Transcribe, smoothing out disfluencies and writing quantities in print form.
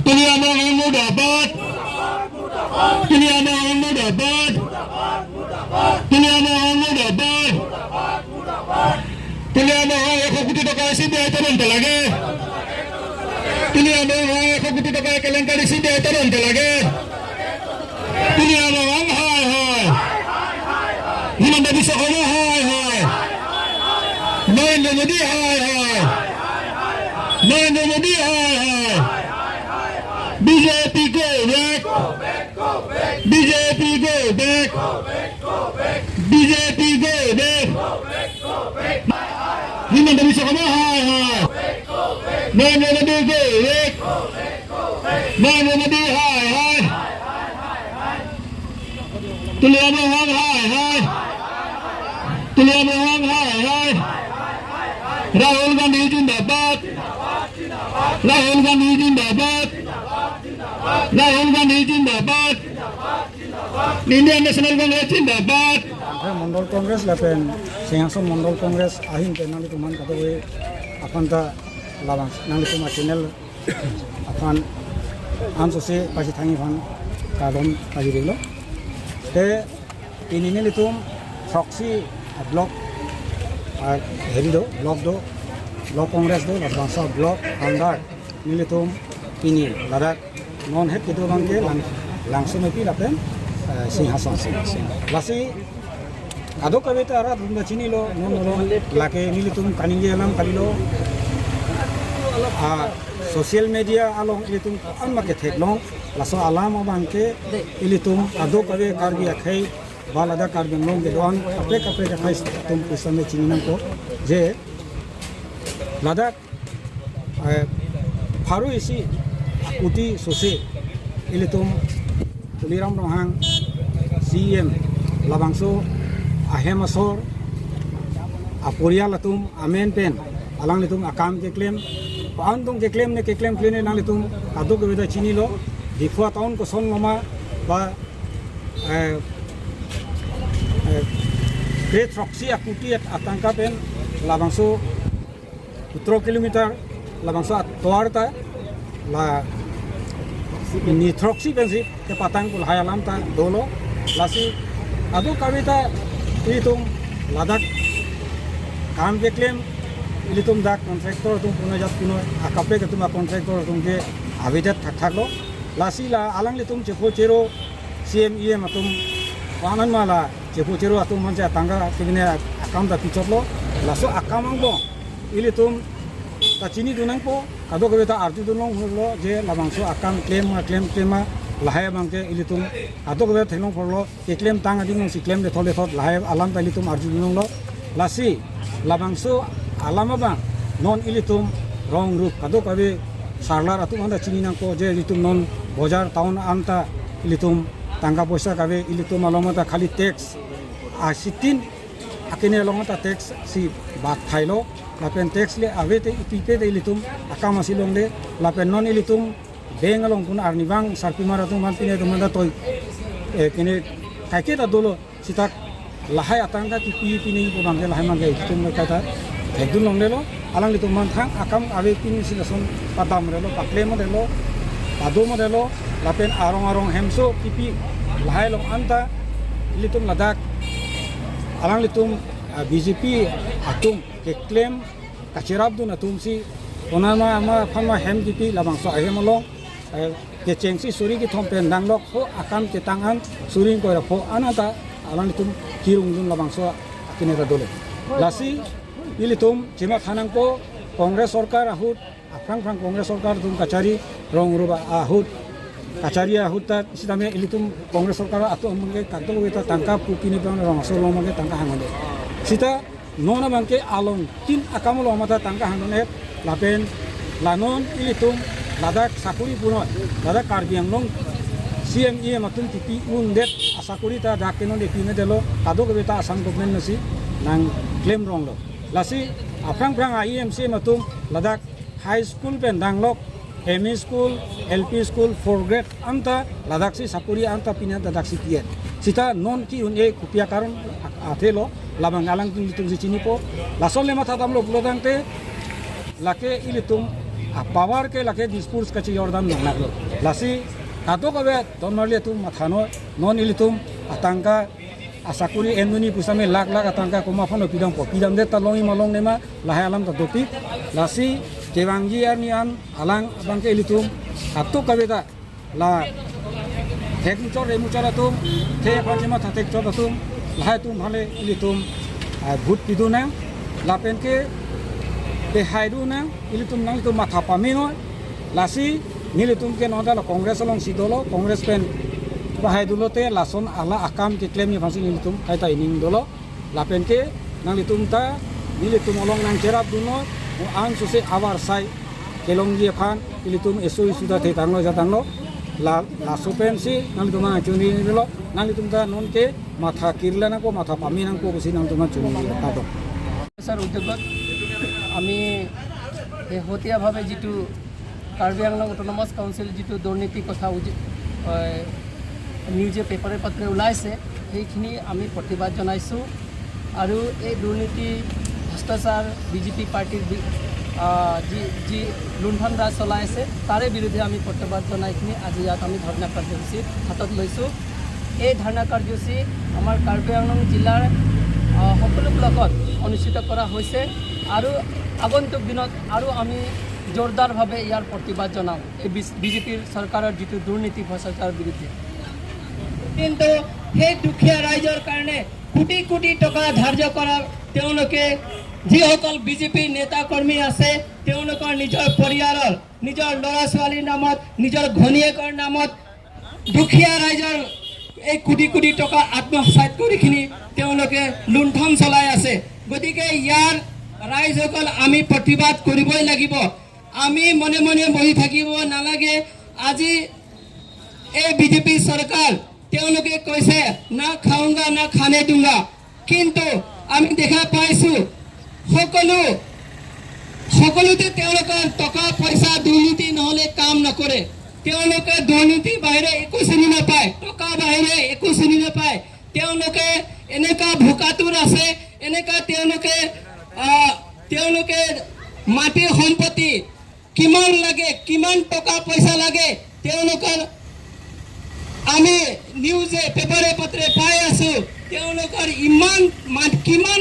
Pilihan orang muda dapat. Pilihan orang muda dapat. Pilihan orang muda dapat. Pilihan orang yang kukuti tokai sini itu nanti lagi. Pilihan orang yang kukuti tokai kelengkari sini itu nanti lagi. Pilihan orang hai. Hilang dari sekolah hai. Main jadi hai. Main jadi hai. BJP go back. BJP go back. BJP go back. Hilang dari sekolah hai. Main jadi go back. Main jadi hai. Pilihan orang hai. Pilihan orang hai. Rahul Gandhi जिंदाबाद. Rahul Gandhi जिंदाबाद. Rahul Gandhi जिंदाबाद. Indian National Congress जिंदाबाद. Mandal Congress lapen Singhasam Mandal Congress ahin penali tuman katawe apanta labang nang tuma channel apan amsose pasi thangi fan kadon pasi reglo te inine litum proxy block heri do block congress do labangsa block andar nilitum ini ladak non het kitu bangke langsung epi lapen Singhasam lasi ado kawita ara dunda chini lo non lake nilitum kaninge alam kalilo social media along ilitum amma ke theklong laso alam bangke ilitum ado kawe karbi akhai balada karbi long de don ape khai tum kusame chini ko je ladak faru isi uti sose ilitum tuliram rohang CM labangso ahemasor aporia latum amen pen alang litum akam ke claim Antung ke claim ne nang litum ado ke beda chini lo dikwa tahun ko son mama ba ke troxy akuti atangka pen labangso 17 kilometer labangso atwarta la ni troxy pen si ke patang kul hayalam ta dolo lasi ado kawita itum ladak kam ke claim ilitum dak kontraktor tum puno jat puno akape ke tuma kontraktor tum ke avidat thaklo lasi la alang litum chepo chero CME matum wanan mala chepo chero atum manja tangga kibine akam da pichotlo laso akamang bo ilitum ta chini dunang po kado ke beta arti dunong lo je labangso akam claim lahaya bangke ilitum ado ke thelong forlo ke claim tang ading si claim de thole thot lahaya alam ta ilitum arti dunong lo lasi labangso alama bang non ilitum rong rup kado kabe sarlar atum anda chini nang ko je ilitum non bozar town anta ilitum tangga poisa kabe ilitum alama khali tax asitin akine alama tax si bat thailo lapen tax le avete ipipe de ilitum akama silong de lapen non ilitum beng along kun arni bang sarpimara tum mantine tumanda toy kene kaike ta dolo sitak lahai atangga ki pi ni ko bangge lahai mangge tum kata ekdun long lelo alang litum manthang akam ave pin sinason padam relo pakle mo relo padu mo relo lapen arong hemso kipi lahai long anta litum ladak alang litum BJP atum ke claim kachirab dun atum si onama ama phama hem kipi labang so ahem long ke chengsi suri ki thompen danglok ho akam ke tangan surin ko ra pho anata alang litum kirung dun labang so akine ra dole lasi ilitum cima khanang po Kongres Sarkar ahut afrang Kongres Sarkar tum kachari rong ruba ahut kachari ahut ta isitame ilitum Kongres Sarkar atu amge kadto weta tangka pukini pang rong solo mage tangka hangone sita nona bangke along tin akamulo mata tangka hangone lapen lanon ilitum ladak sakuri puno ladak karbiang long CME matum tipi undet asakuri ta dakeno de pine delo kado weta asam government nasi nang claim rong lo lasi aprang IMC matum ladak high school pen danglok ME school LP school 4 grade anta ladak si sapuri anta pinya ladak si tiet sita non ki un e kupia karon athelo labang alang tin litung si chini po lasol le matha damlo bulodang te lake ilitum power के लगे डिस्पुर्स कची योरदान नागलो लासी कातो कबे तोनरले तुम माथानो none इली तुम आतंका आसाकुरी एनमुनी पुसामे lakh lakh आतंका coma फनो पिदम दे तलोंगी मलोंग नेमा लाहे आलम त दोपी लासी केवांगी आरनियान आलांग बंके इली तुम कातो कबे ता ला टेक्निचर रेमुचारा तुम थे पांचमा थातेक चोद तुम लाहे तुम भाले इली तुम भूत पिदु ना लापेन के बेहायदु ना इली तुम नंग तुम माथा पामिनो लासी नीले तुम के नोदा कांग्रेस लोंग सिदोलो कांग्रेस पेन बाहाय दुलोते लासन आला आकाम के क्लेम नि फांसी नीले तुम कायता इनिंग दोलो लापेन के नंग तुम ता नीले तुम लोंग नंग चेराब दुनो आं सुसे आवार साइ केलोंगी फान इली तुम एसो सुदा थे तांगलो जा तांगलो ला सोपेन सी नंग तुम चुनी निलो नंग तुम ता नन के माथा किरलाना को माथा पामिनां को बसी नंग तुम चुनी तादो सर उद्योगत আমি শেহতীয়াভাৱে যিটো কাৰ্বি আংলং অট'নমাছ কাউন্সিল যিটো দুৰ্নীতি কথা নিউজে পেপাৰে পত্ৰে ওলাইছে সেইখিনি আমি প্ৰতিবাদ জনাইছোঁ আৰু এই দুৰ্নীতি ভ্ৰষ্টাচাৰ বিজেপি পাৰ্টিৰ যি লুণ্ঠন ৰাজ চলাই আছে তাৰে বিৰুদ্ধে আমি প্ৰতিবাদ জনাইখিনি আজি ইয়াত আমি ধৰ্ণা কাৰ্যসূচী হাতত লৈছোঁ এই ধৰ্ণা কাৰ্যসূচী আমাৰ কাৰ্বি আংলং জিলাৰ সকলো ব্লকত অনুষ্ঠিত কৰা হৈছে আৰু আগন্তুক দিনত আৰু আমি জোৰদাৰভাৱে ইয়াৰ প্ৰতিবাদ জনাওঁ এই বিজেপিৰ চৰকাৰৰ যিটো দুৰ্নীতি ভ্ৰষ্টাচাৰৰ বিৰুদ্ধে কিন্তু সেই দুখীয়া ৰাইজৰ কাৰণে কোটি কোটি টকা ধাৰ্য কৰা তেওঁলোকে যিসকল বিজেপি নেতা কৰ্মী আছে তেওঁলোকৰ নিজৰ পৰিয়ালৰ নিজৰ ল'ৰা ছোৱালীৰ নামত নিজৰ ঘনীয়েকৰ নামত দুখীয়া ৰাইজৰ এই কোটি কোটি টকা আত্মসাৎ কৰিখিনি তেওঁলোকে লুণ্ঠন চলাই আছে গতিকে ইয়াৰ ৰাইজসকল আমি প্ৰতিবাদ কৰিবই লাগিব আমি মনে মনে বহি থাকিব নালাগে আজি এই বিজেপি চৰকাৰ তেওঁলোকে কৈছে না খাওঁগা না খানে দুংগা কিন্তু আমি দেখা পাইছোঁ সকলোতে তেওঁলোকৰ টকা পইচা দুৰ্নীতি নহ'লে কাম নকৰে তেওঁলোকে দুৰ্নীতি বাহিৰে একো চিনি নাপায় টকা বাহিৰে একো চিনি নাপায় তেওঁলোকে এনেকা ভোকাতুৰ আছে এনেকা তেওঁলোকে মাটি সম্পত্তি কিমান লাগে কিমান টকা পইচা লাগে তেওঁলোকৰ আমি নিউজে পেপাৰে পত্ৰে পাই আছোঁ তেওঁলোকৰ কিমান